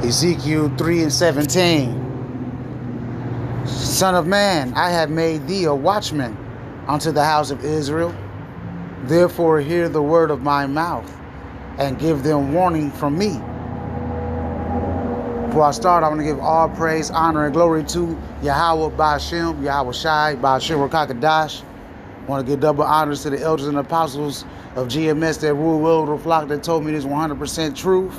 Ezekiel 3:17. Son of man, I have made thee a watchman unto the house of Israel. Therefore hear the word of my mouth, and give them warning from me. Before I start, I want to give all praise, honor, and glory to Yahweh Ba'ashem, Yahweh Shai, Ba'ashem Rakakadash. I want to give double honors to the elders and apostles of GMS that rule well the flock that told me this 100% truth.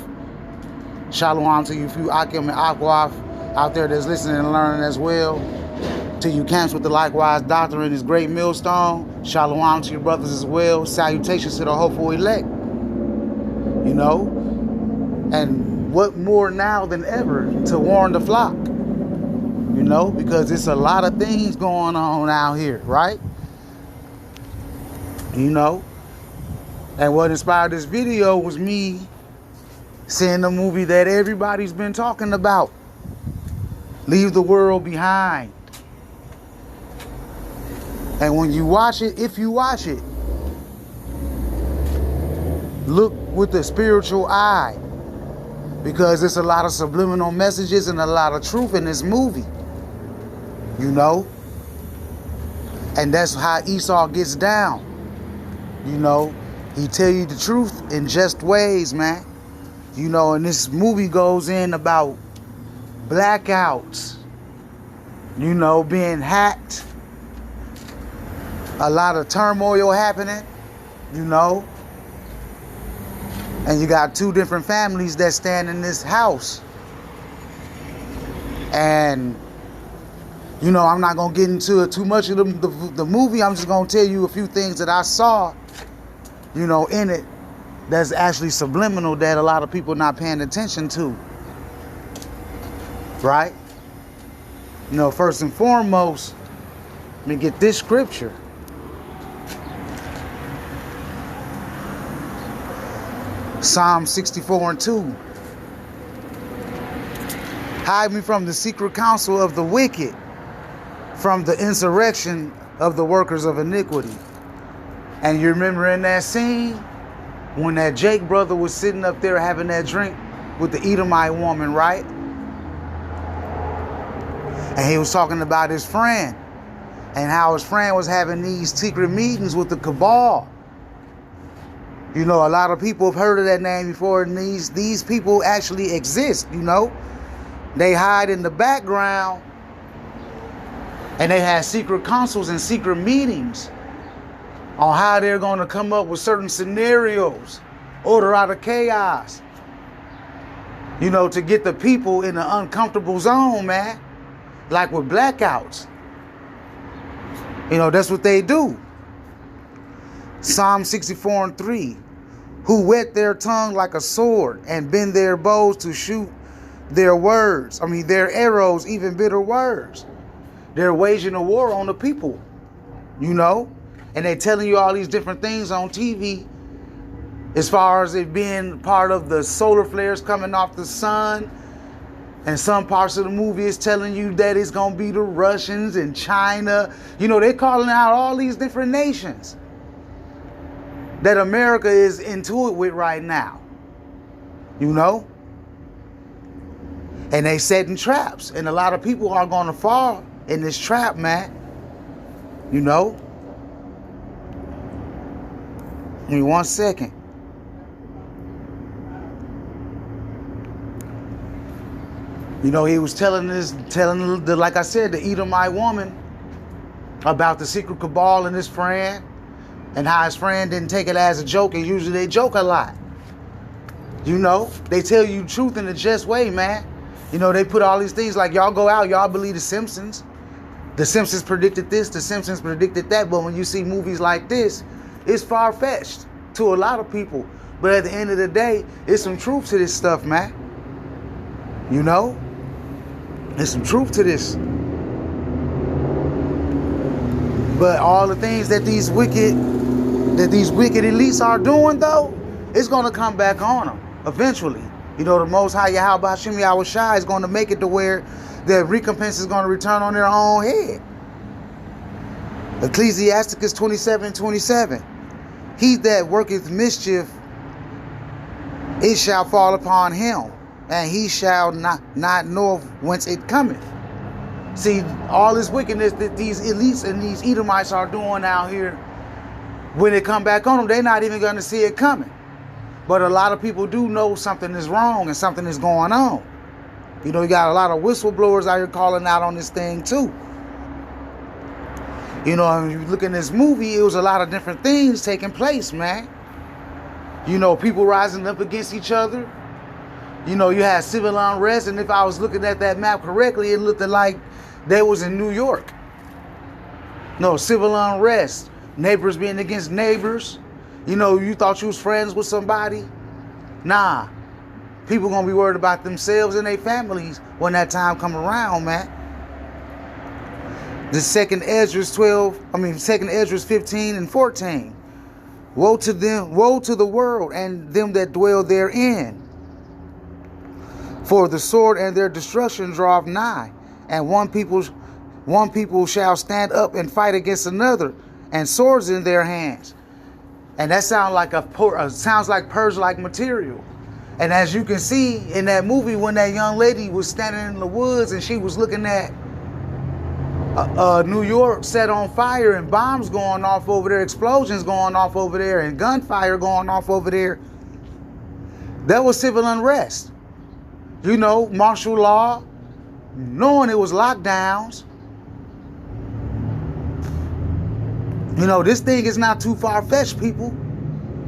Shalom to you few Akim and Akwaf out there that's listening and learning as well. To you camps with the likewise doctrine in this great millstone. Shalom to your brothers as well. Salutations to the hopeful elect. You know, and what more now than ever to warn the flock? You know, because it's a lot of things going on out here, right? You know, and what inspired this video was me seeing the movie that everybody's been talking about, Leave the World Behind. And when you watch it, if you watch it, look with the spiritual eye, because there's a lot of subliminal messages and a lot of truth in this movie, you know. And that's how Esau gets down, you know. He tell you the truth in just ways, man. You know, and this movie goes in about blackouts, you know, being hacked, a lot of turmoil happening, you know. And you got two different families that stand in this house. And, you know, I'm not going to get into too much of the movie. I'm just going to tell you a few things that I saw, you know, in it that's actually subliminal that a lot of people not paying attention to. Right? You know, first and foremost, let me get this scripture. Psalm 64:2. Hide me from the secret counsel of the wicked, from the insurrection of the workers of iniquity. And you remember in that scene when that Jake brother was sitting up there having that drink with the Edomite woman, right? And he was talking about his friend and how his friend was having these secret meetings with the cabal. You know, a lot of people have heard of that name before, and these people actually exist, you know. They hide in the background, and they have secret councils and secret meetings on how they're going to come up with certain scenarios, order out of chaos, you know, to get the people in an uncomfortable zone, man. Like with blackouts. You know, that's what they do. Psalm 64:3. Who whet their tongue like a sword and bend their bows to shoot their arrows, even bitter words. They're waging a war on the people, you know, and they're telling you all these different things on TV as far as it being part of the solar flares coming off the sun. And some parts of the movie is telling you that it's going to be the Russians and China. You know, they're calling out all these different nations that America is into it with right now. You know? And they setting traps. And a lot of people are going to fall in this trap, man. You know? Give me 1 second. You know, he was telling like I said, the Edomite woman about the secret cabal and his friend, and how his friend didn't take it as a joke, and usually they joke a lot. You know, they tell you truth in a just way, man. You know, they put all these things like, y'all go out, y'all believe the Simpsons. The Simpsons predicted this, the Simpsons predicted that, but when you see movies like this, it's far-fetched to a lot of people. But at the end of the day, it's some truth to this stuff, man. You know? There's some truth to this. But all the things that these wicked elites are doing, though, it's going to come back on them eventually. You know, the Most High Yahweh Ba'ashem Yahweh Shai is going to make it to where the recompense is going to return on their own head. Ecclesiasticus 27:27. He that worketh mischief, it shall fall upon him. and he shall not know whence it cometh. See, all this wickedness that these elites and these Edomites are doing out here, when they come back on them, they're not even going to see it coming. But a lot of people do know something is wrong and something is going on. You know, you got a lot of whistleblowers out here calling out on this thing too. You know, when you look in this movie, it was a lot of different things taking place, man. You know, people rising up against each other. You know, you had civil unrest, and if I was looking at that map correctly, it looked like they was in New York. No, civil unrest, neighbors being against neighbors. You know, you thought you was friends with somebody. Nah, people gonna be worried about themselves and their families when that time come around, man. The second Esdras 15 and 14. Woe to them, woe to the world and them that dwell therein. For the sword and their destruction draweth nigh, and one people shall stand up and fight against another, and swords in their hands. And that sounds like purge-like material. And as you can see in that movie, when that young lady was standing in the woods and she was looking at New York set on fire and bombs going off over there, explosions going off over there, and gunfire going off over there, that was civil unrest. You know, martial law, knowing it was lockdowns. You know, this thing is not too far-fetched, people.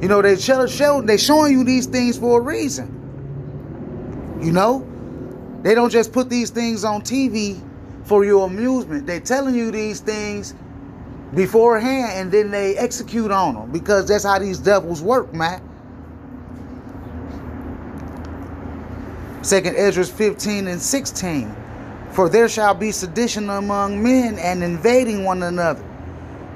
You know, they showing you these things for a reason. You know, they don't just put these things on TV for your amusement. They're telling you these things beforehand, and then they execute on them, because that's how these devils work, man. 2 Esdras 15 and 16. For there shall be sedition among men, and invading one another.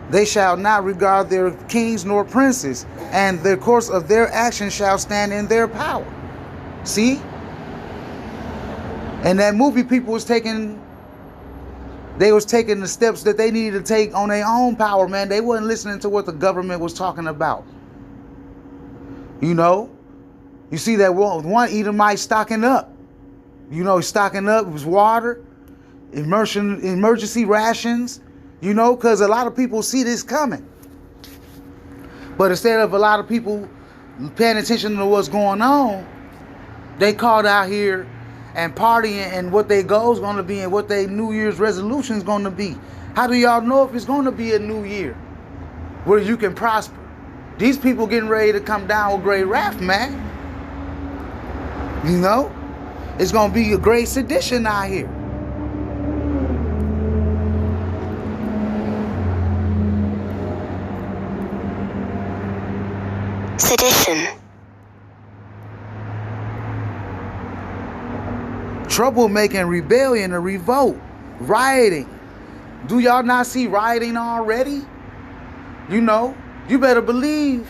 They shall not regard their kings nor princes, and the course of their action shall stand in their power. See? And that movie, people was taking the steps that they needed to take on their own power, man. They wasn't listening to what the government was talking about. You know? You see that one Edomite stocking up. You know, stocking up with water, emergency rations, you know, because a lot of people see this coming. But instead of a lot of people paying attention to what's going on, they called out here and partying and what their goal's going to be and what their New Year's resolution is going to be. How do y'all know if it's going to be a new year where you can prosper? These people getting ready to come down with great wrath, man. You know, it's going to be a great sedition out here. Sedition. Troublemaking, rebellion, or revolt, rioting. Do y'all not see rioting already? You know, you better believe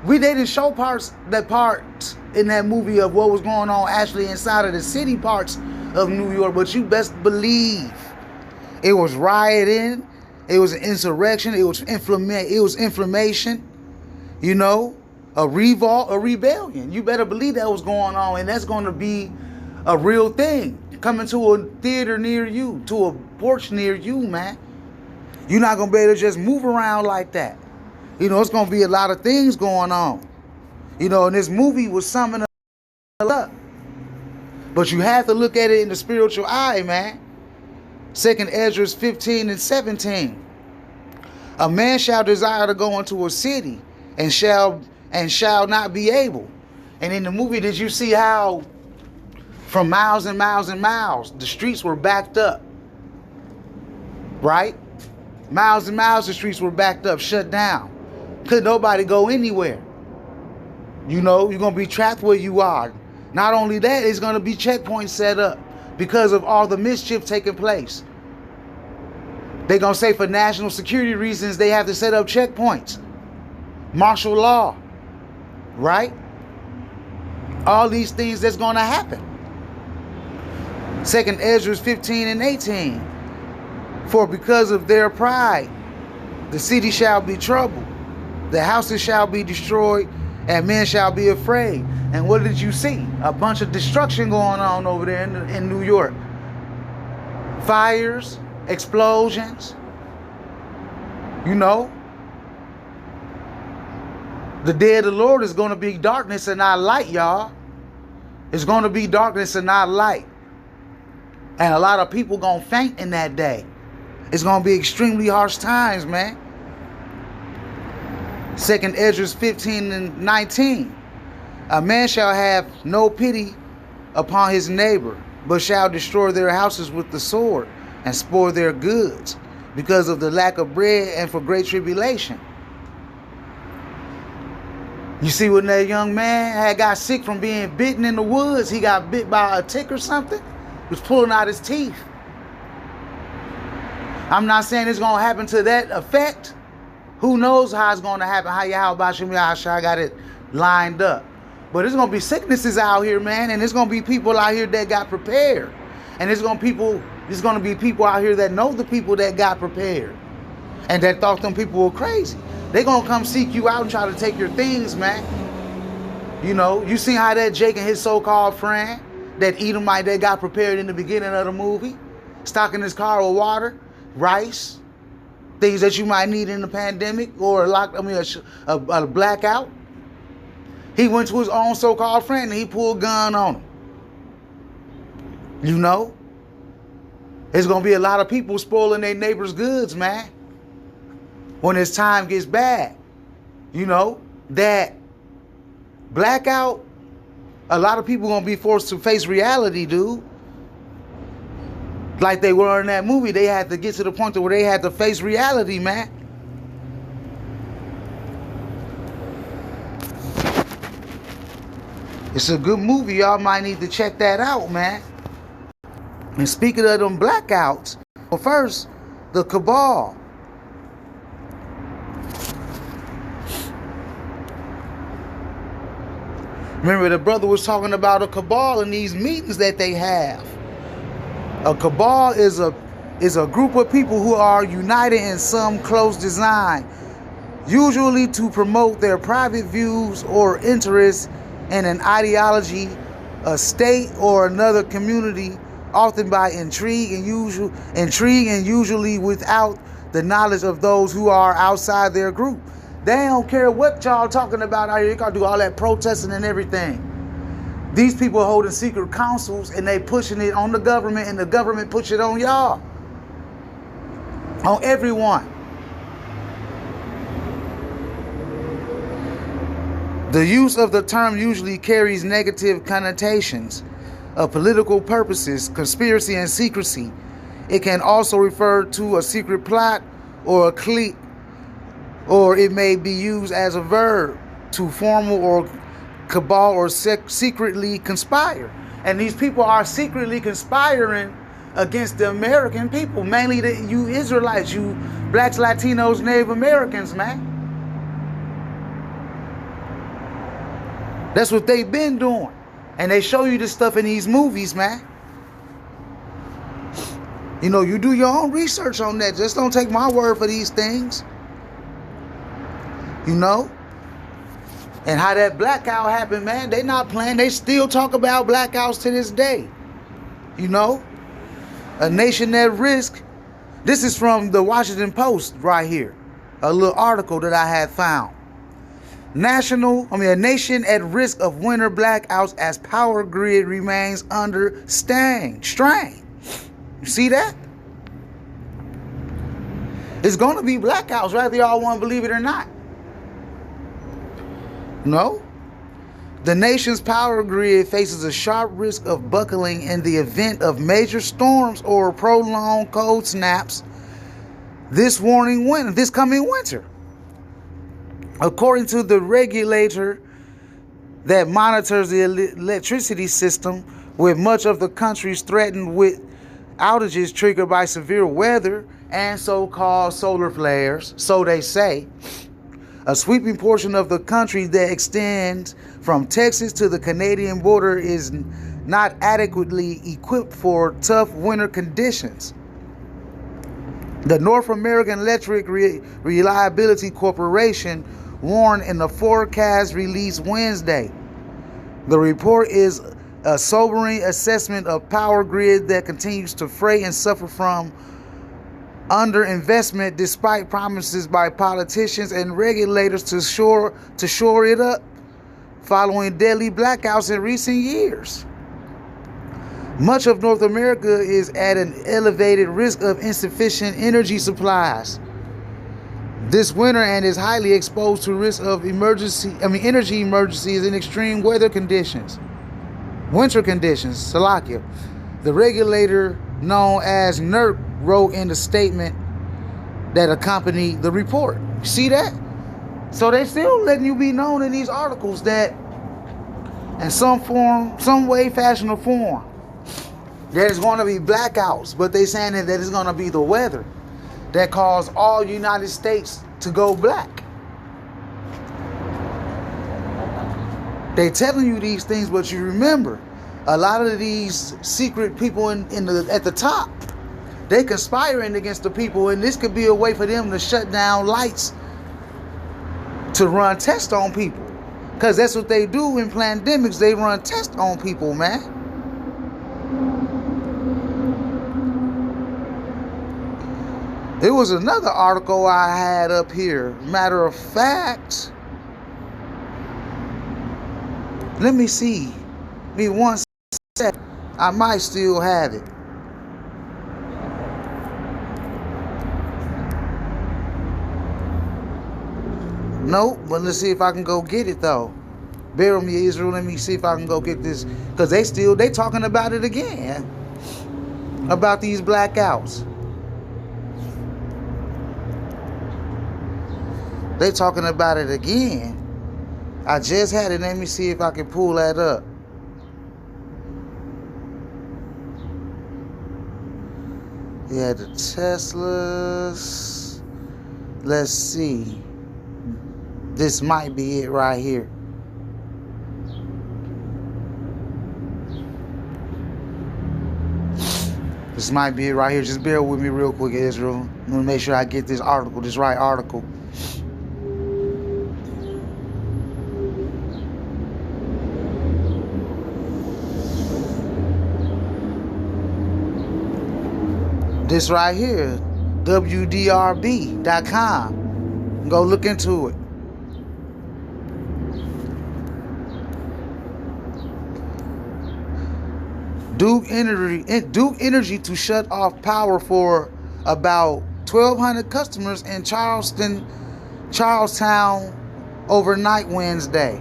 they didn't show parts in that movie of what was going on actually inside of the city parts of New York, but you best believe it was rioting, it was an insurrection, it was inflammation, you know, a revolt, a rebellion. You better believe that was going on, and that's going to be a real thing coming to a theater near you, to a porch near you, man. You're not going to be able to just move around like that. You know, it's going to be a lot of things going on. You know, and this movie was summing up. But you have to look at it in the spiritual eye, man. 2 Esdras 15 and 17. A man shall desire to go into a city and shall not be able. And in the movie, did you see how from miles and miles and miles, the streets were backed up? Right? Miles and miles the streets were backed up, shut down. Could nobody go anywhere. You know, you're going to be trapped where you are. Not only that, it's going to be checkpoints set up because of all the mischief taking place. They're going to say for national security reasons, they have to set up checkpoints. Martial law. Right? All these things that's going to happen. 2 Esdras 15 and 18. For because of their pride, the city shall be troubled. The houses shall be destroyed, and men shall be afraid. And what did you see? A bunch of destruction going on over there in New York. Fires, explosions. You know, the day of the Lord is going to be darkness and not light, y'all. It's going to be darkness and not light. And a lot of people going to faint in that day. It's going to be extremely harsh times, man. 2nd Ezra 15:19. A man shall have no pity upon his neighbor, but shall destroy their houses with the sword and spoil their goods, because of the lack of bread and for great tribulation. You see, when that young man had got sick from being bitten in the woods, he got bit by a tick or something, was pulling out his teeth. I'm not saying it's going to happen to that effect. Who knows how it's going to happen, how Yahweh got it lined up. But there's going to be sicknesses out here, man, and there's going to be people out here that got prepared. And there's going to be people out here that know the people that got prepared and that thought them people were crazy. They're going to come seek you out and try to take your things, man. You know, you see how that Jake and his so-called friend, that Edomite that got prepared in the beginning of the movie, stocking his car with water, rice, things that you might need in the pandemic or a blackout. He went to his own so-called friend and he pulled a gun on him. You know? There's going to be a lot of people spoiling their neighbor's goods, man. When this time gets bad. You know? That blackout, a lot of people going to be forced to face reality, dude. Like they were in that movie. They had to get to the point where they had to face reality, man. It's a good movie. Y'all might need to check that out, man. And speaking of them blackouts, well, first, the cabal. Remember, the brother was talking about a cabal in these meetings that they have. A cabal is a group of people who are united in some close design, usually to promote their private views or interests in an ideology, a state, or another community, often by intrigue and usually without the knowledge of those who are outside their group. They don't care what y'all talking about out here. They gotta do all that protesting and everything. These people are holding secret councils and they pushing it on the government, and the government push it on y'all, on everyone. The use of the term usually carries negative connotations of political purposes, conspiracy, and secrecy. It can also refer to a secret plot or a clique, or it may be used as a verb to formal or cabal or secretly conspire. And these people are secretly conspiring against the American people, mainly you Israelites, you blacks, Latinos, Native Americans, man. That's what they've been doing. And they show you this stuff in these movies, man. You know, you do your own research on that. Just don't take my word for these things. You know? And how that blackout happened, man. They not playing. They still talk about blackouts to this day. You know? A nation at risk. This is from the Washington Post right here. A little article that I had found. A nation at risk of winter blackouts as power grid remains under strain. You see that? It's going to be blackouts, whether y'all want to believe it or not. No? The nation's power grid faces a sharp risk of buckling in the event of major storms or prolonged cold snaps this coming winter. According to the regulator that monitors the electricity system, with much of the country threatened with outages triggered by severe weather and so-called solar flares, so they say, a sweeping portion of the country that extends from Texas to the Canadian border is not adequately equipped for tough winter conditions. The North American Electric Reliability Corporation, warned in the forecast released Wednesday. The report is a sobering assessment of power grid that continues to fray and suffer from underinvestment despite promises by politicians and regulators to shore it up following deadly blackouts in recent years. Much of North America is at an elevated risk of insufficient energy supplies this winter and is highly exposed to risk of energy emergencies and extreme weather conditions. Winter conditions, Salakia. The regulator known as NERC wrote in the statement that accompanied the report. See that? So they still letting you be known in these articles that in some form, some way, fashion, or form, there's going to be blackouts, but they saying that it's going to be the weather that caused all United States to go black. They telling you these things, but you remember, a lot of these secret people at the top, they conspiring against the people, and this could be a way for them to shut down lights to run tests on people. Because that's what they do in pandemics. They run tests on people, man. It was another article I had up here. Matter of fact, let me see. Me one sec. I might still have it. Nope, but let's see if I can go get it though. Bear with me, Israel. Let me see if I can go get this. Because they talking about it again. About these blackouts. They talking about it again. I just had it. Let me see if I can pull that up. Yeah, the Teslas. Let's see. This might be it right here. This might be it right here. Just bear with me real quick, Israel. I'm gonna make sure I get this article, this right article. This right here, WDRB.com. Go look into it. Duke Energy to shut off power for about 1,200 customers in Charlestown overnight Wednesday.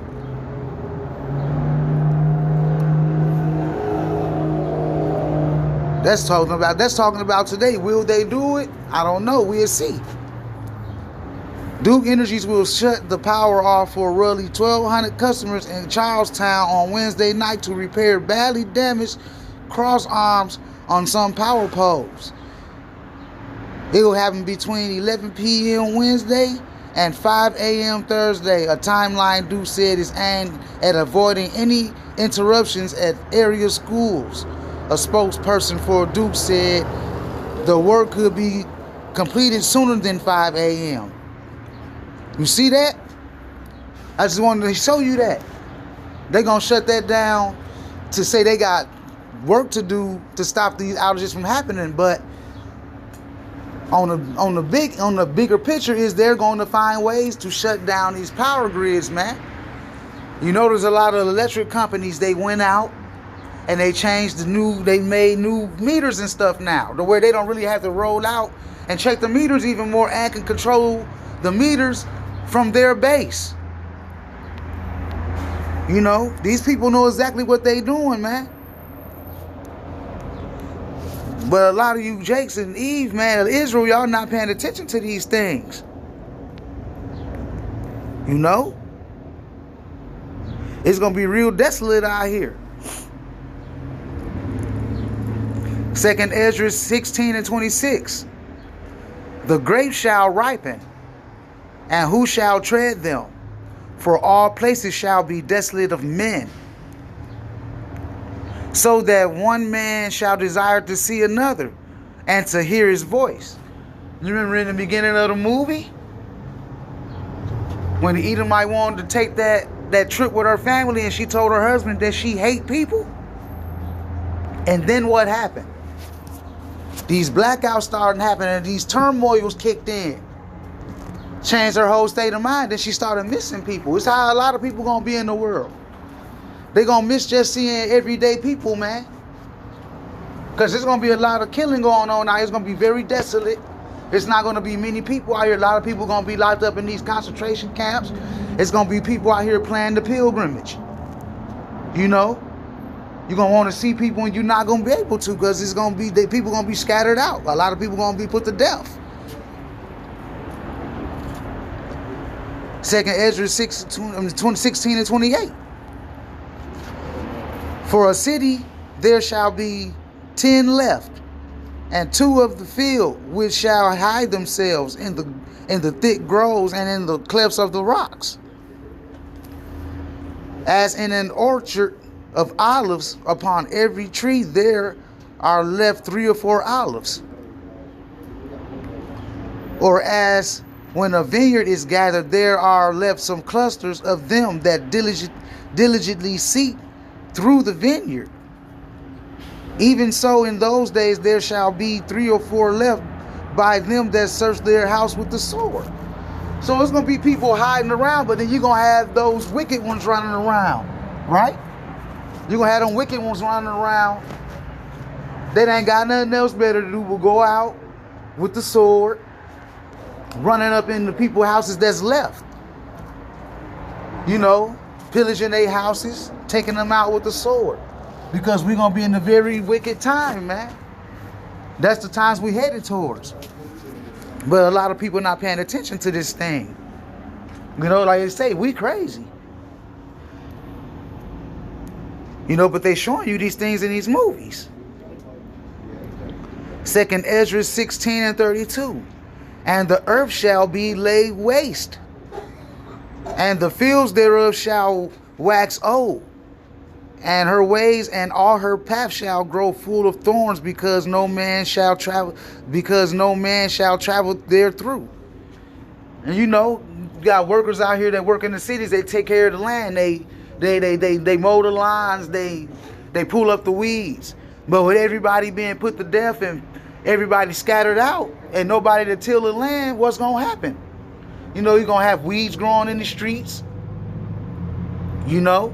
That's talking about today. Will they do it? I don't know. We'll see. Duke Energies will shut the power off for roughly 1,200 customers in Charlestown on Wednesday night to repair badly damaged cross arms on some power poles. It will happen between 11 p.m. Wednesday and 5 a.m. Thursday. A timeline Duke said is aimed at avoiding any interruptions at area schools. A spokesperson for Duke said the work could be completed sooner than 5 a.m. You see that? I just wanted to show you that. They're going to shut that down to say they got work to do to stop these outages from happening, but on the bigger picture is they're going to find ways to shut down these power grids, man. You know, there's a lot of electric companies, they went out and they made new meters and stuff now, to where they don't really have to roll out and check the meters even more and can control the meters from their base. You know, these people know exactly what they doing, man. But a lot of you Jakes and Eve, man, Israel, y'all not paying attention to these things. You know? It's going to be real desolate out here. 2nd Ezra 16:26. The grapes shall ripen, and who shall tread them? For all places shall be desolate of men, so that one man shall desire to see another, and to hear his voice. You remember in the beginning of the movie? When the Edomite wanted to take that trip with her family, and she told her husband that she hate people. And then what happened? These blackouts started happening, and these turmoils kicked in. Changed her whole state of mind. Then she started missing people. It's how a lot of people gonna be in the world. They gonna miss just seeing everyday people, man. Because there's gonna be a lot of killing going on now. It's gonna be very desolate. It's not gonna be many people out here. A lot of people gonna be locked up in these concentration camps. It's gonna be people out here planning the pilgrimage. You know, you're gonna want to see people, and you're not gonna be able to, because it's gonna be people gonna be scattered out. A lot of people gonna be put to death. 2nd Ezra 16 and 28. For a city there shall be 10 left, and 2 of the field which shall hide themselves in the thick groves and in the clefts of the rocks. As in an orchard of olives, upon every tree there are left 3 or 4 olives. Or as when a vineyard is gathered, there are left some clusters of them that diligently seek through the vineyard. Even so, in those days there shall be 3 or 4 left by them that search their house with the sword. So it's going to be people hiding around, but then you're going to have those wicked ones running around, right? You're going to have them wicked ones running around. They ain't got nothing else better to do but go out with the sword, running up in the people's houses that's left. You know, pillaging their houses, taking them out with the sword. Because we're going to be in a very wicked time, man. That's the times we headed towards. But a lot of people not paying attention to this thing. You know, like they say, we crazy. You know, but they showing you these things in these movies. 2nd Ezra 16 and 32. And the earth shall be laid waste, and the fields thereof shall wax old, and her ways and all her paths shall grow full of thorns, because no man shall travel there through. And you know, you got workers out here that work in the cities. They take care of the land. They mow the lawns. They pull up the weeds. But with everybody being put to death and everybody scattered out and nobody to till the land, what's gonna happen? You know, you're gonna have weeds growing in the streets. You know,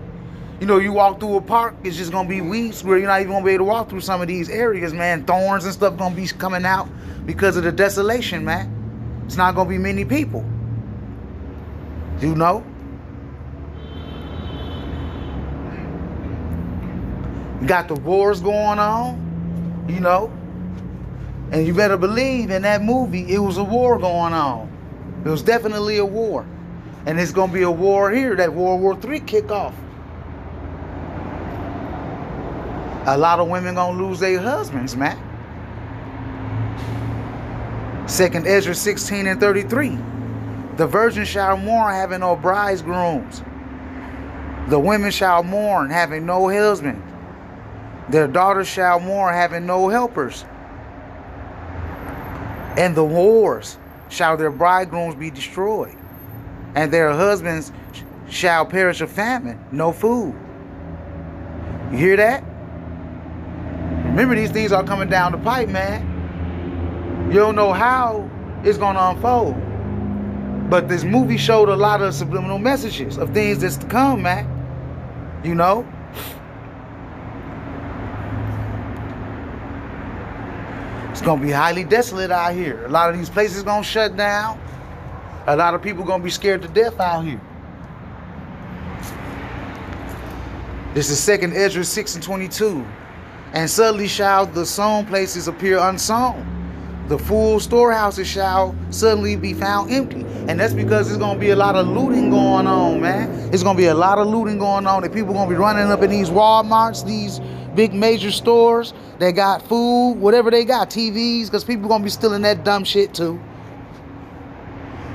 you walk through a park, it's just gonna be weeds where you're not even gonna be able to walk through some of these areas, man. Thorns and stuff gonna be coming out because of the desolation, man. It's not gonna be many people. You know? You got the wars going on, you know? And you better believe in that movie, it was a war going on. It was definitely a war. And it's going to be a war here, that World War III kick off. A lot of women going to lose their husbands, man. 2nd Ezra 16 and 33. The virgin shall mourn, having no bridegrooms. The women shall mourn, having no husband. Their daughters shall mourn, having no helpers. And the whores shall their bridegrooms be destroyed, and their husbands shall perish of famine, no food. You hear that? Remember, these things are coming down the pipe, man. You don't know how it's going to unfold. But this movie showed a lot of subliminal messages of things that's to come, man. You know? It's going to be highly desolate out here. A lot of these places going to shut down. A lot of people going to be scared to death out here. This is 2nd Ezra 6 and 22. And suddenly shall the sown places appear unsown. The full storehouses shall suddenly be found empty. And that's because there's going to be a lot of looting going on, man. There's going to be a lot of looting going on. And people going to be running up in these Walmarts, these big major stores. They got food, whatever they got, TVs, because people going to be stealing that dumb shit too.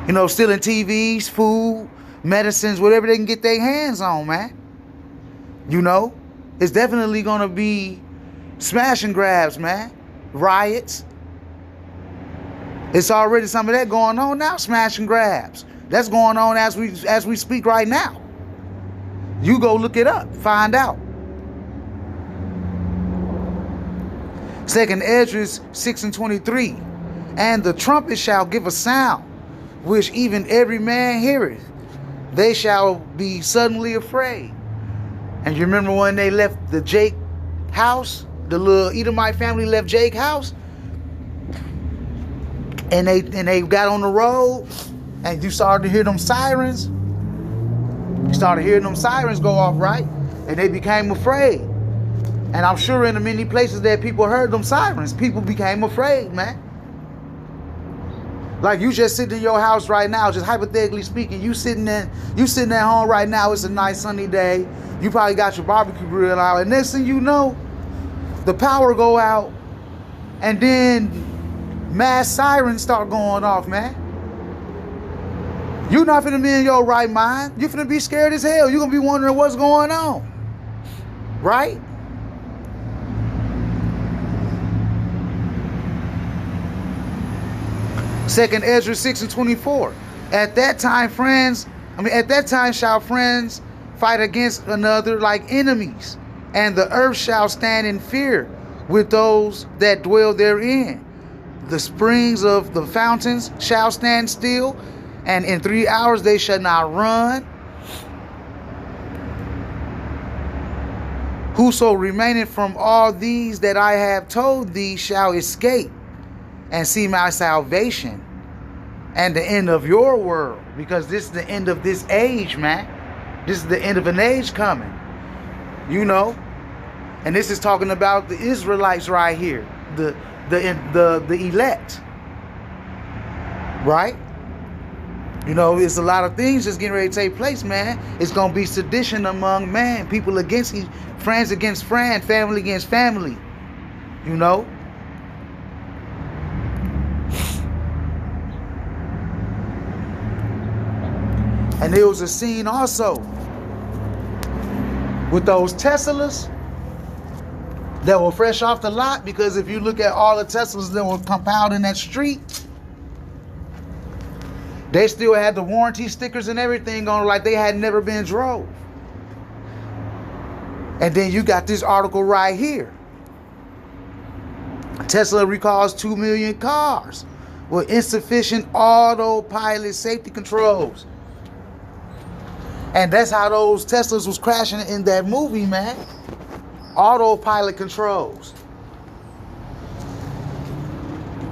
You know, stealing TVs, food, medicines, whatever they can get their hands on, man. You know, it's definitely going to be smash and grabs, man. Riots. It's already some of that going on now, smash and grabs. That's going on as we speak right now. You go look it up, find out. 2nd Esdras 6:23. And the trumpet shall give a sound, which even every man heareth. They shall be suddenly afraid. And you remember when they left the Jake house, the little Edomite family left Jake house, and they got on the road, and you started to hear them sirens. You started hearing them sirens go off, right? And they became afraid. And I'm sure in the many places that people heard them sirens, people became afraid, man. Like you just sitting in your house right now, just hypothetically speaking, you sitting at home right now, it's a nice sunny day. You probably got your barbecue grill out, and next thing you know, the power go out, and then mass sirens start going off, man. You're not finna be in your right mind. You're finna be scared as hell. You're gonna be wondering what's going on. Right? Second Ezra 6:24. At that time shall friends fight against another like enemies, and the earth shall stand in fear with those that dwell therein. The springs of the fountains shall stand still, and in 3 hours they shall not run. Whoso remaineth from all these that I have told thee shall escape and see my salvation and the end of your world. Because this is the end of this age, man. This is the end of an age coming. You know? And this is talking about the Israelites right here. The elect. Right? You know, it's a lot of things that's getting ready to take place, man. It's going to be sedition among man. People against friends against friend, family against family. You know? And there was a scene also with those Teslas that were fresh off the lot, because if you look at all the Teslas that were compiled in that street, they still had the warranty stickers and everything on, like they had never been drove. And then you got this article right here. Tesla recalls 2 million cars with insufficient autopilot safety controls. And that's how those Teslas was crashing in that movie, man. Autopilot controls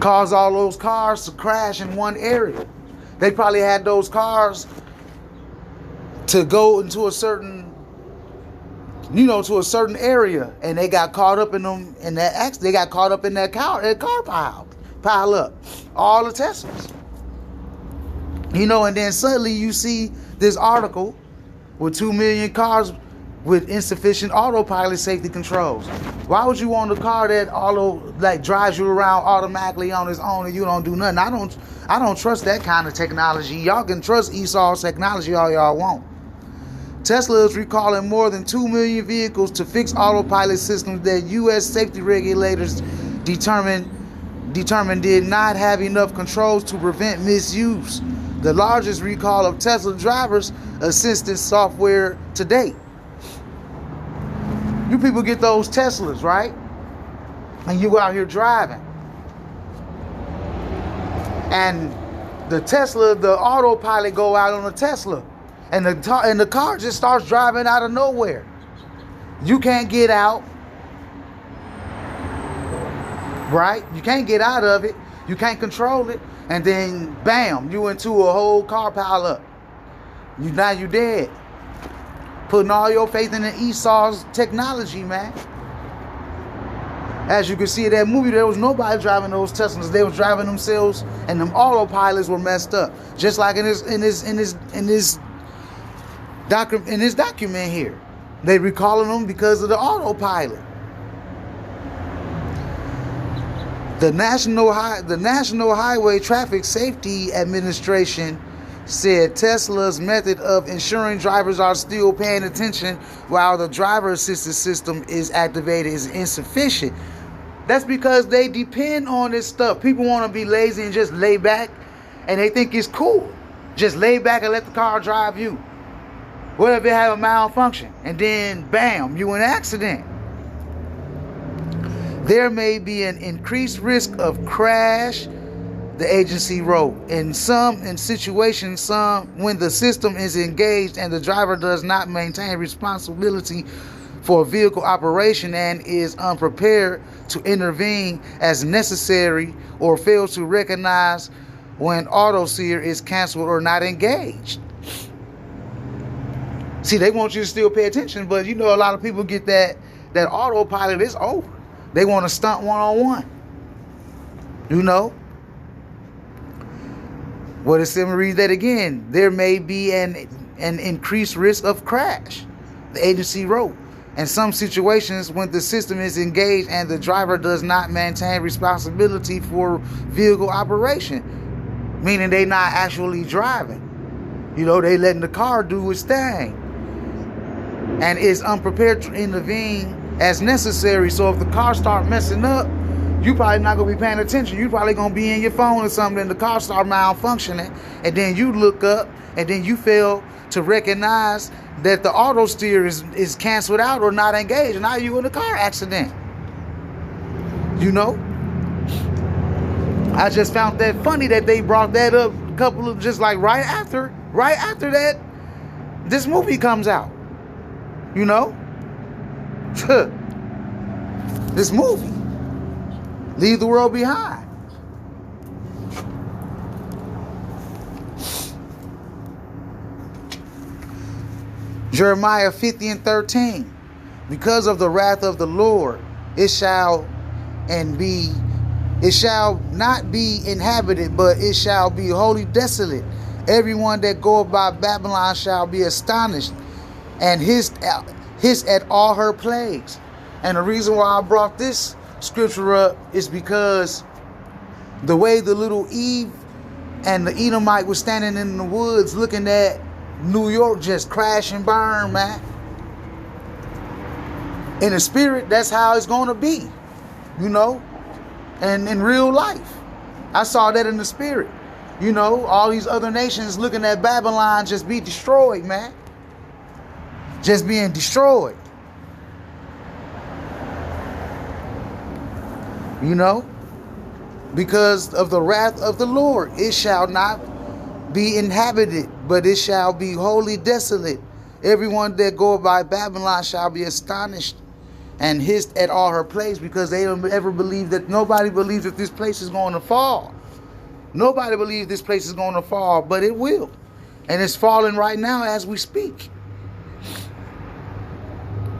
caused all those cars to crash in one area. They probably had those cars to go into a certain, to a certain area, and they got caught up in them in that accident. They got caught up in that car pile up. All the Teslas. And then suddenly you see this article with 2 million cars with insufficient autopilot safety controls. Why would you want a car that drives you around automatically on its own and you don't do nothing? I don't trust that kind of technology. Y'all can trust Esau's technology all y'all want. Tesla is recalling more than 2 million vehicles to fix autopilot systems that U.S. safety regulators determined did not have enough controls to prevent misuse. The largest recall of Tesla drivers assistance software to date. You people get those Teslas, right? And you out here driving. And the Tesla, the autopilot go out on the Tesla. And the car just starts driving out of nowhere. You can't get out. Right? You can't get out of it. You can't control it. And then, bam, you into a whole car pile up. Now you dead. Putting all your faith in the Esau's technology, man. As you can see in that movie, there was nobody driving those Teslas. They was driving themselves, and them autopilots were messed up. Just like in this document here. They recalling them because of the autopilot. The National Highway Traffic Safety Administration said Tesla's method of ensuring drivers are still paying attention while the driver assistance system is activated is insufficient. That's because they depend on this stuff. People want to be lazy and just lay back, and they think it's cool. Just lay back and let the car drive you. What if it have a malfunction? And then, bam, you in an accident. There may be an increased risk of crash, the agency wrote. In situations, when the system is engaged and the driver does not maintain responsibility for vehicle operation and is unprepared to intervene as necessary or fails to recognize when auto steer is canceled or not engaged. See, they want you to still pay attention, but you know a lot of people get that autopilot is over. They want to stunt one-on-one. You know? Well, let me read that again. There may be an increased risk of crash, the agency wrote. In some situations, when the system is engaged and the driver does not maintain responsibility for vehicle operation, meaning they not actually driving. You know, they letting the car do its thing. And is unprepared to intervene as necessary. So if the car start messing up, you probably not going to be paying attention. You probably going to be in your phone or something, and the car start malfunctioning. And then you look up, and then you fail to recognize that the auto steer is canceled out or not engaged. And now you in a car accident. You know? I just found that funny that they brought that up a couple of, just like right after that, this movie comes out. You know? This movie. Leave the World Behind. Jeremiah 50:13. Because of the wrath of the Lord, it shall not be inhabited, but it shall be wholly desolate. Everyone that goeth by Babylon shall be astonished, and hissed at all her plagues. And the reason why I brought this scripture up is because the way the little Eve and the Edomite was standing in the woods looking at New York just crash and burn, man. In the spirit, that's how it's going to be, you know, and in real life. I saw that in the spirit. You know, all these other nations looking at Babylon just be destroyed, man. Just being destroyed. You know, because of the wrath of the Lord, it shall not be inhabited, but it shall be wholly desolate. Everyone that goeth by Babylon shall be astonished and hissed at all her plagues, because they don't ever believe that, nobody believes that this place is going to fall. Nobody believes this place is going to fall, but it will. And it's falling right now as we speak.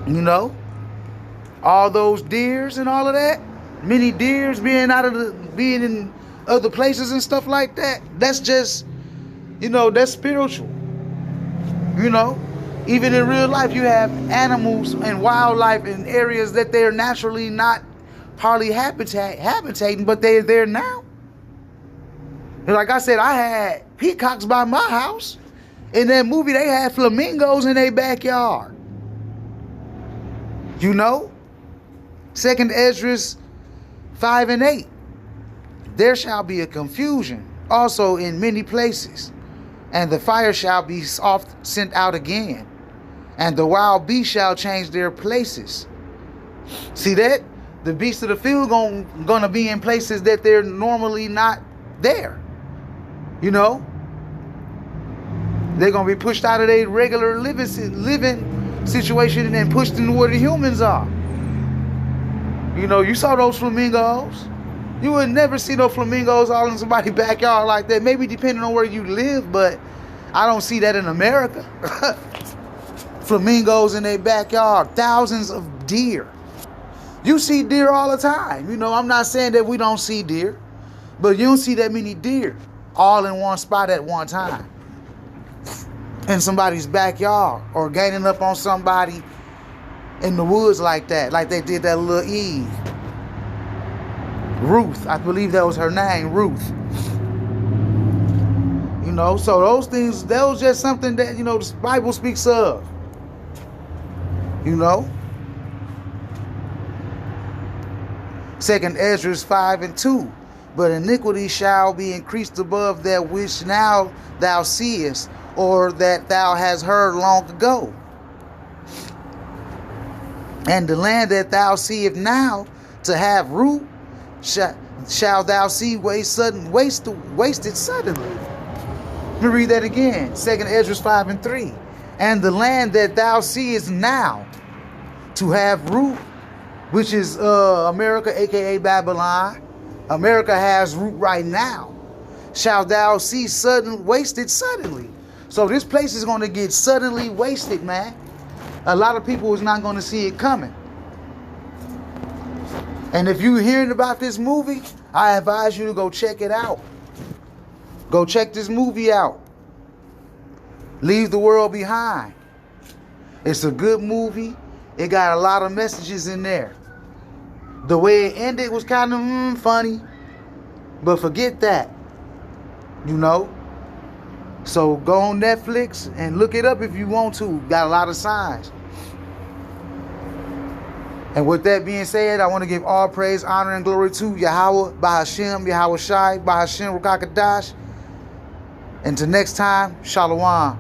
You know, all those deers and all of that, many deers being in other places and stuff like that. That's just, you know, that's spiritual. You know, even in real life, you have animals and wildlife in areas that they're naturally not hardly habitating, but they're there now. And like I said, I had peacocks by my house. In that movie, they had flamingos in their backyard. You know, 2 Ezra 5:8. There shall be a confusion also in many places, and the fire shall be oft sent out again, and the wild beasts shall change their places. See that? The beasts of the field gonna be in places that they're normally not there. You know? They're gonna be pushed out of their regular living situation and pushed into where the humans are. You know, you saw those flamingos. You would never see those flamingos all in somebody's backyard like that. Maybe depending on where you live, but I don't see that in America. Flamingos in their backyard. Thousands of deer. You see deer all the time. You know, I'm not saying that we don't see deer, but you don't see that many deer all in one spot at one time. In somebody's backyard, or gaining up on somebody in the woods like that, like they did that little Eve. Ruth, I believe that was her name, Ruth. You know, so those things, that was just something that, you know, the Bible speaks of. You know? 2 Ezra 5:2. but iniquity shall be increased above that which now thou seest, or that thou hast heard long ago. And the land that thou seest now to have root, shall thou see wasted suddenly. Let me read that again. 2nd Ezra 5:3. And the land that thou seest now to have root, which is America, aka Babylon. America has root right now. Shall thou see wasted suddenly. So this place is going to get suddenly wasted, man. A lot of people is not going to see it coming. And if you're hearing about this movie, I advise you to go check it out. Go check this movie out. Leave the World Behind. It's a good movie. It got a lot of messages in there. The way it ended was kind of funny. But forget that. You know? So go on Netflix and look it up if you want to. Got a lot of signs. And with that being said, I want to give all praise, honor, and glory to Yahweh, Bahashem, Yahweh Shai, Bahashem, Rakakadash. Until next time, Shalom.